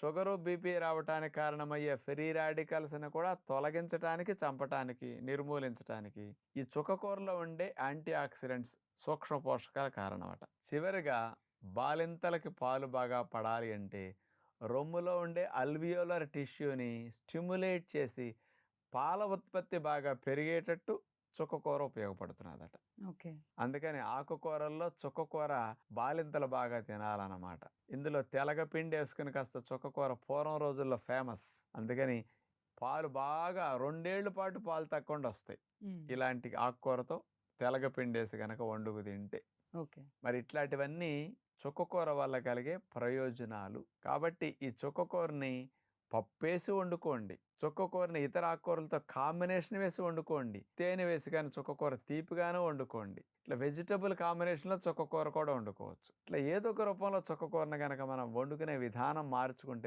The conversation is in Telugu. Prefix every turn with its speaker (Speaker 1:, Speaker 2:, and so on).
Speaker 1: షుగరు, బీపీ రావటానికి కారణమయ్యే ఫ్రీ రాడికల్స్‌ని కూడా తొలగించటానికి, చంపటానికి, నిర్మూలించటానికి ఈ చుక్కకూరలో ఉండే యాంటీ ఆక్సిడెంట్స్, సూక్ష్మ పోషకాలు కారణమట. చివరిగా బాలింతలకి పాలు బాగా పడాలి అంటే రొమ్ములో ఉండే అల్వియోలర్ టిష్యూని స్టిమ్యులేట్ చేసి పాల ఉత్పత్తి బాగా పెరిగేటట్టు చుక్కకూర ఉపయోగపడుతున్నదట.
Speaker 2: ఓకే.
Speaker 1: అందుకని ఆకుకూరల్లో చుక్కకూర బాలింతలు బాగా తినాలన్నమాట. ఇందులో తెలగపిండి వేసుకుని కాస్త చుక్కకూర పూర్వం రోజుల్లో ఫేమస్. అందుకని పాలు బాగా 2 ఏళ్ల పాటు పాలు తక్కకుండా వస్తాయి
Speaker 2: హ్మ్.
Speaker 1: ఇలాంటి ఆకుకూరతో తెలగపిండేసి గనక వండుకు తింటే.
Speaker 2: ఓకే.
Speaker 1: మరి ఇట్లాంటివన్నీ చుక్కకూర వల్ల కలిగే ప్రయోజనాలు. కాబట్టి ఈ చుక్కకూరని పప్పేసి వండుకోండి, చుక్కకూరని ఇతర ఆకుకూరలతో కాంబినేషన్ వేసి వండుకోండి, తేనె వేసి కానీ చుక్కకూర తీపిగానే వండుకోండి. ఇట్లా వెజిటబుల్ కాంబినేషన్లో చుక్కకూర కూడా వండుకోవచ్చు. ఇట్లా ఏదో ఒక రూపంలో చుక్కకూరని కనుక మనం వండుకునే విధానం మార్చుకుంటే